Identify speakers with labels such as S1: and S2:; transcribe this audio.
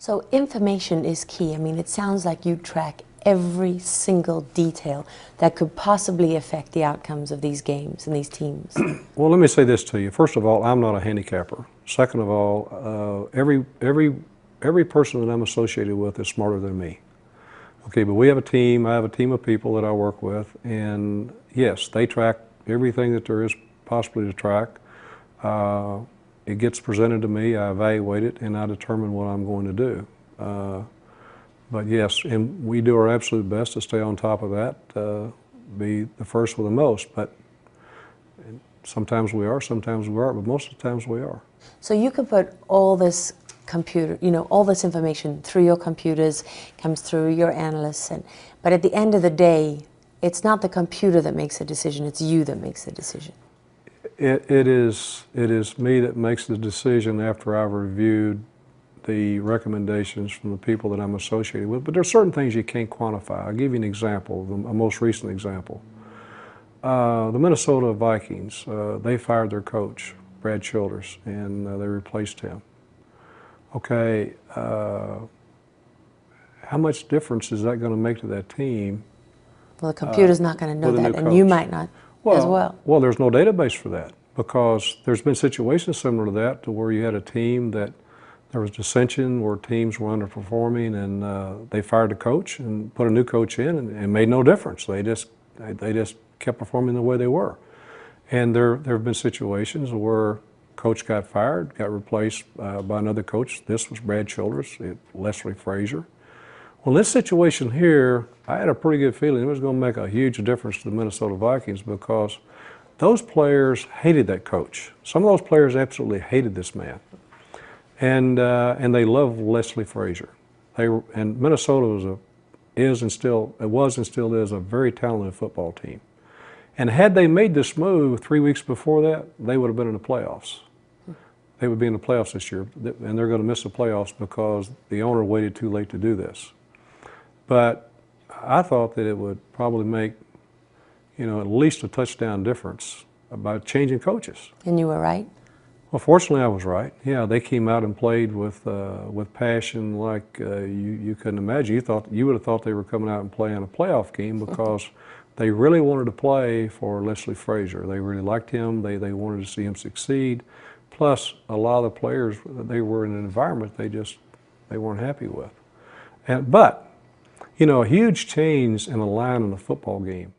S1: So information is key. I mean, it sounds like you track every single detail that could possibly affect the outcomes of these games and these teams.
S2: Well, let me say this to you. First of all, I'm not a handicapper. Second of all, every person that I'm associated with is smarter than me. Okay, but we have a team. I have a team of people that I work with, and yes, they track everything that there is possibly to track. It gets presented to me, I evaluate it, and I determine what I'm going to do. But yes, and we do our absolute best to stay on top of that, be the first with the most. But sometimes we are, sometimes we aren't, but most of the times we are.
S1: So you can put all this all this information through your computers, comes through your analysts, but at the end of the day, it's not the computer that makes a decision, it's you that makes the decision.
S2: It is me that makes the decision after I've reviewed the recommendations from the people that I'm associated with, but there are certain things you can't quantify. I'll give you an example, a most recent example. The Minnesota Vikings, they fired their coach, Brad Childers, and they replaced him. Okay, how much difference is that going to make to that team?
S1: Well, the computer's not going to know that, and you might not as well.
S2: Well, there's no database for that, because there's been situations similar to that, to where you had a team that there was dissension, where teams were underperforming, and they fired the coach and put a new coach in, and it made no difference. They just kept performing the way they were. And there have been situations where coach got fired, got replaced by another coach. This was Brad Childers, Leslie Frazier. Well, in this situation here, I had a pretty good feeling it was going to make a huge difference to the Minnesota Vikings, because those players hated that coach. Some of those players absolutely hated this man. And they love Leslie Frazier. And Minnesota was and still is a very talented football team. And had they made this move 3 weeks before that, they would have been in the playoffs. They would be in the playoffs this year, and they're going to miss the playoffs because the owner waited too late to do this. But I thought that it would probably make, at least a touchdown difference by changing coaches.
S1: And you were right?
S2: Well, fortunately, I was right. Yeah, they came out and played with passion like you couldn't imagine. You would have thought they were coming out and playing a playoff game, because they really wanted to play for Leslie Frazier. They really liked him. They wanted to see him succeed. Plus, a lot of the players, they were in an environment they weren't happy with. But a huge change in the line in the football game